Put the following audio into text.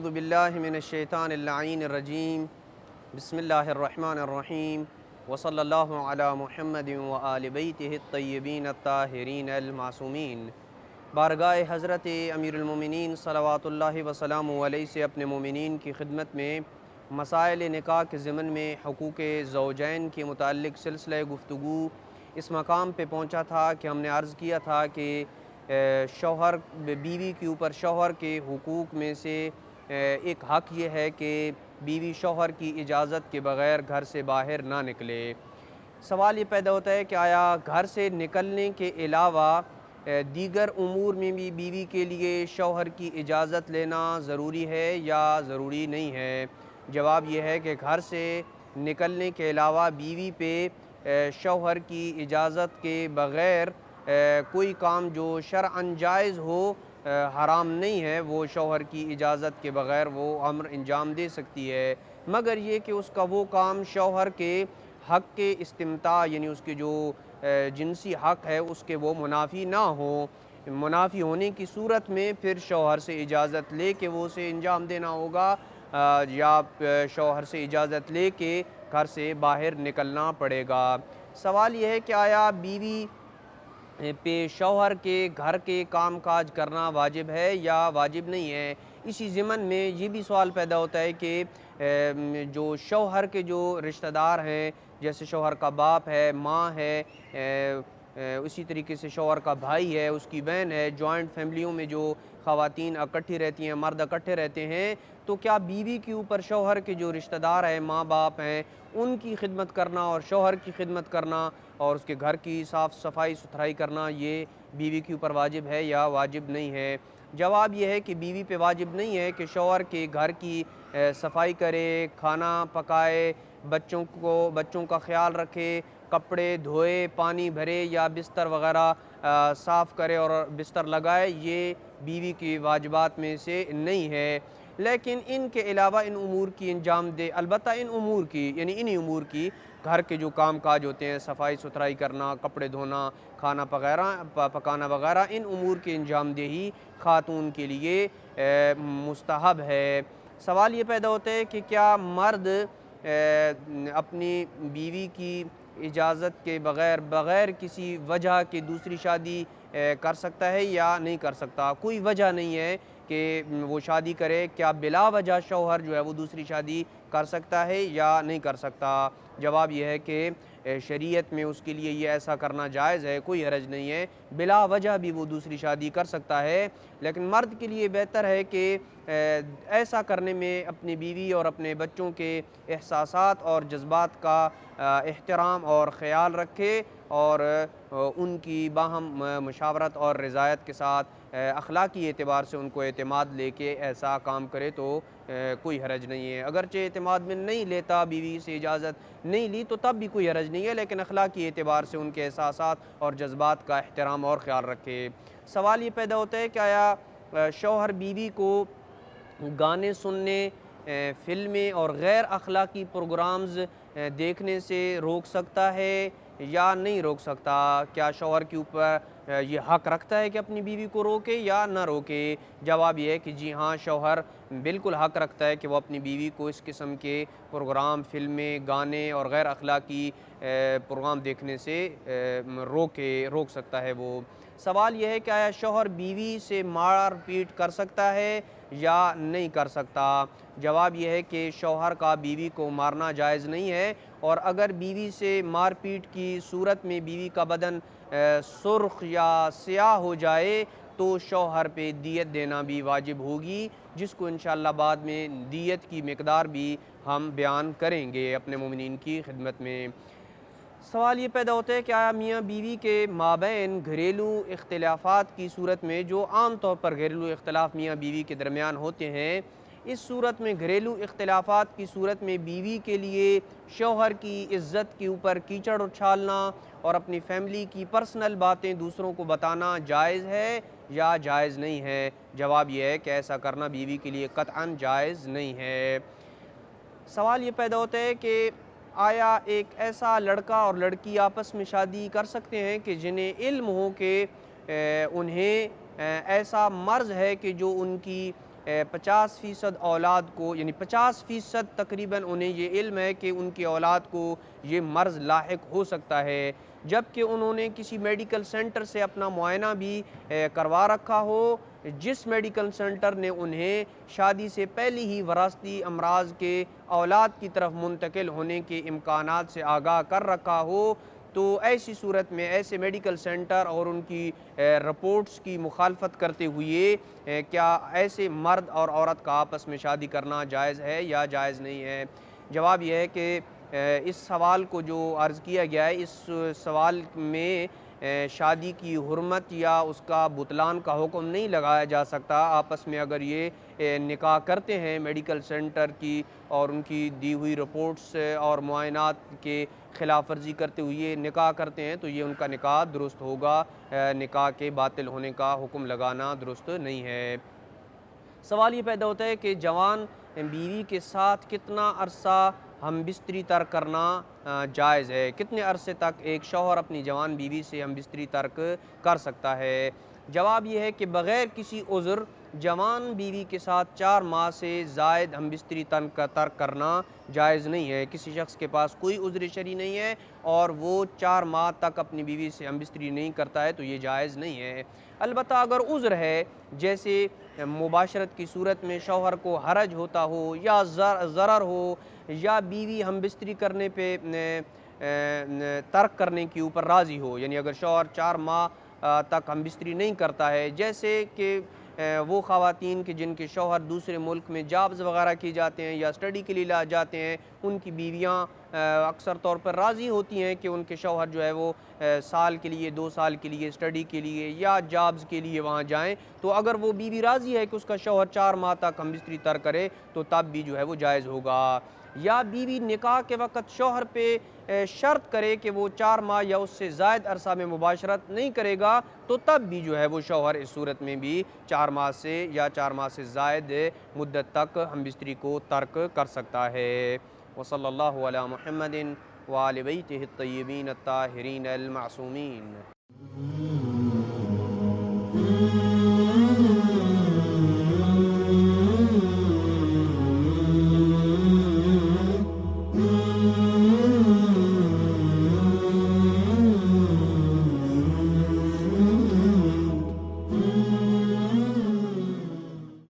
अऊज़ु बिल्लाहि मिनश्शैतानिर्रजीम बिस्मिल्लाहिर्रहमानिर्रहीम व सल्लल्लाहु अला मुहम्मदिन व आलि बैतिहि अत्तय्यबीन अत्ताहिरीन अल-मासूमीन। बारगाह हज़रत अमीरुल मोमिनीन सल्लल्लाहु व सल्लमु अलैहि से अपने मोमिनीन की खिदमत में मसाइल निकाह के ज़िमन में हकूक़ ज़ौजैन के मुताल्लिक़ सिलसिला गुफ्तगू इस मकाम पे पहुँचा था कि हमने अर्ज़ किया था कि शौहर बीवी के ऊपर शौहर के हुकूक़ में से एक हक़ ये है कि बीवी शौहर की इजाज़त के बग़ैर घर से बाहर ना निकले। सवाल ये पैदा होता है कि आया घर से निकलने के अलावा दीगर उमूर में भी बीवी के लिए शौहर की इजाज़त लेना ज़रूरी है या ज़रूरी नहीं है। जवाब ये है कि घर से निकलने के अलावा बीवी पे शौहर की इजाज़त के बग़ैर कोई काम जो शरअन जायज़ हो हराम नहीं है, वो शौहर की इजाज़त के बग़ैर वो अम्र अंजाम दे सकती है, मगर ये कि उसका वो काम शौहर के हक़ के इस्तिमता यानी उसके जो जिनसी हक़ है उसके वो मुनाफ़ी ना हो। मुनाफ़ी होने की सूरत में फिर शौहर से इजाज़त ले के वो उसे अंजाम देना होगा या शौहर से इजाज़त ले के घर से बाहर निकलना पड़ेगा। सवाल यह है कि आया बीवी पे शौहर के घर के काम काज करना वाजिब है या वाजिब नहीं है। इसी ज़िमन में ये भी सवाल पैदा होता है कि जो शौहर के जो रिश्तेदार हैं, जैसे शौहर का बाप है, माँ है, उसी तरीके से शौहर का भाई है, उसकी बहन है, जॉइंट फैमिलियों में जो ख़वातीन इकट्ठी रहती हैं, मर्द इकट्ठे रहते हैं, तो क्या बीवी के ऊपर शौहर के जो रिश्तेदार हैं, माँ बाप हैं, उनकी खिदमत करना और शौहर की खिदमत करना और उसके घर की साफ़ सफाई सुथराई करना ये बीवी के ऊपर वाजिब है या वाजिब नहीं है। जवाब ये है कि बीवी पे वाजिब नहीं है कि शौहर के घर की सफाई करे, खाना पकाए, बच्चों का ख्याल रखे, कपड़े धोए, पानी भरे या बिस्तर वग़ैरह साफ़ करे और बिस्तर लगाए, ये बीवी की वाजिबात में से नहीं है। लेकिन इनके अलावा इन उमूर की अंजाम दे, अलबत्ता इन उमूर की यानी इन्हीं उमूर की घर के जो काम काज होते हैं, सफाई सुथराई करना, कपड़े धोना, खाना पकाना वगैरह, इन उमूर की अंजाम देही खातून के लिए मुस्तहब है। सवाल ये पैदा होता है कि क्या मर्द अपनी बीवी की इजाज़त के बग़ैर किसी वजह के दूसरी शादी कर सकता है या नहीं कर सकता। कोई वजह नहीं है कि वो शादी करे, क्या बिला वजह शौहर जो है वो दूसरी शादी कर सकता है या नहीं कर सकता। जवाब यह है कि शरीयत में उसके लिए ये ऐसा करना जायज़ है, कोई हरज नहीं है, बिला वजह भी वो दूसरी शादी कर सकता है। लेकिन मर्द के लिए बेहतर है कि ऐसा करने में अपनी बीवी और अपने बच्चों के एहसासात और जज्बात का एहतराम और ख़याल रखे और उनकी बाहम मुशावरत और रज़ायत के साथ अखलाकी एतबार से उनको एतमाद लेके ऐसा काम करे तो कोई हरज नहीं है। अगरचे एतमाद में नहीं लेता, बीवी से इजाज़त नहीं ली, तो तब भी कोई हरज नहीं है, लेकिन अखलाकी एतबार से उनके एहसासात और जज्बात का एहतराम और ख़याल रखे। सवाल ये पैदा होता है कि आया शौहर बीवी को गाने सुनने, फ़िल्में और गैर अखलाकी प्रोग्राम्स देखने से रोक सकता है या नहीं रोक सकता। क्या शौहर के ऊपर ये हक़ रखता है कि अपनी बीवी को रोके या ना रोके। जवाब ये है कि जी हाँ, शौहर बिल्कुल हक़ रखता है कि वो अपनी बीवी को इस किस्म के प्रोग्राम, फ़िल्में, गाने और गैर अखलाकी प्रोग्राम देखने से रोक सकता है वो। सवाल यह है कि आया शौहर बीवी से मार पीट कर सकता है या नहीं कर सकता। जवाब यह है कि शौहर का बीवी को मारना जायज़ नहीं है, और अगर बीवी से मार पीट की सूरत में बीवी का बदन सुर्ख या स्याह हो जाए तो शौहर पे दियत देना भी वाजिब होगी, जिसको इंशाअल्लाह बाद में दियत की मिक़दार भी हम बयान करेंगे अपने मोमिनीन की खिदमत में। सवाल ये पैदा होता है कि आया मियाँ बीवी के माबैन घरेलू इख्तिलाफ़ात की सूरत में, जो आम तौर पर घरेलू इख्तिलाफ़ मियाँ बीवी के दरमियान होते हैं, इस सूरत में घरेलू इख्तिलाफ़ात की सूरत में बीवी के लिए शौहर की इज़्ज़त के ऊपर कीचड़ उछालना और अपनी फ़ैमिली की पर्सनल बातें दूसरों को बताना जायज़ है या जायज़ नहीं है। जवाब यह है कि ऐसा करना बीवी के लिए क़त्अन जायज़ नहीं है। सवाल ये पैदा होता है कि आया एक ऐसा लड़का और लड़की आपस में शादी कर सकते हैं कि जिन्हें इल्म हो कि उन्हें ऐसा मर्ज़ है कि जो उनकी 50% औलाद को, यानी 50% तकरीबन उन्हें ये इल्म है कि उनकी औलाद को ये मर्ज़ लाहिक हो सकता है, जबकि उन्होंने किसी मेडिकल सेंटर से अपना मुआयना भी करवा रखा हो, जिस मेडिकल सेंटर ने उन्हें शादी से पहले ही वरासती अमराज के औलाद की तरफ मुंतकिल होने के इम्कानात से आगाह कर रखा हो। तो ऐसी सूरत में ऐसे मेडिकल सेंटर और उनकी रिपोर्ट्स की मुखालफत करते हुए क्या ऐसे मर्द और औरत का आपस में शादी करना जायज़ है या जायज़ नहीं है? जवाब यह है कि इस सवाल को जो अर्ज़ किया गया है, इस सवाल में शादी की हुर्मत या उसका बुतलान का हुक्म नहीं लगाया जा सकता। आपस में अगर ये निकाह करते हैं मेडिकल सेंटर की और उनकी दी हुई रिपोर्ट्स और मुआयनात के ख़िलाफ़ वर्जी करते हुए निकाह करते हैं, तो ये उनका निकाह दुरुस्त होगा। निकाह के बातिल होने का हुक्म लगाना दुरुस्त नहीं है। सवाल ये पैदा होता है कि जवान बीवी के साथ कितना अरसा हम बिस्तरी तर्क करना जायज़ है, कितने अरसे तक एक शौहर अपनी जवान बीवी से हम बिस्तरी तर्क कर सकता है? जवाब यह है कि बग़ैर किसी उज़्र जवान बीवी के साथ 4 माह से ज़ायद हम बिस्तरी तर्क करना जायज़ नहीं है। किसी शख्स के पास कोई उज़्र शरई नहीं है और वो 4 माह तक अपनी बीवी से हम बिस्तरी नहीं करता है, तो ये जायज़ नहीं है। अलबत्ता अगर उज़्र है, जैसे मुबाशरत की सूरत में शौहर को हरज होता हो या ज़रर हो या बीवी हम बिस्तरी करने पे तर्क करने के ऊपर राज़ी हो, यानी अगर शौहर 4 माह तक हम बिस्तरी नहीं करता है, जैसे कि वो ख़वातीन के जिनके शौहर दूसरे मुल्क में जॉब्स वगैरह की जाते हैं या स्टडी के लिए ला जाते हैं, उनकी बीवियाँ अक्सर तौर पर राज़ी होती हैं कि उनके शौहर जो है वो साल के लिए 2 साल के लिए स्टडी के लिए या जॉब्स के लिए वहाँ जाएं। तो अगर वो बीवी राज़ी है कि उसका शौहर 4 माह तक हम बिस्तरी तर्क करे, तो तब भी जो है वो जायज़ होगा। या बीवी निकाह के वक़्त शौहर पे शर्त करे कि वो 4 माह या उससे ज़ायद अरसा में मुबाशरत नहीं करेगा, तो तब भी जो है वो शौहर इस सूरत में भी 4 माह से या 4 माह से ज़ायद मुद्दत तक हम बिस्तरी को तर्क कर सकता है। वसल्लल्लाहु अला मुहम्मदिन व आलि बैतिहि अत्तय्यबीन अत्ताहिरीन अल मासूमीन।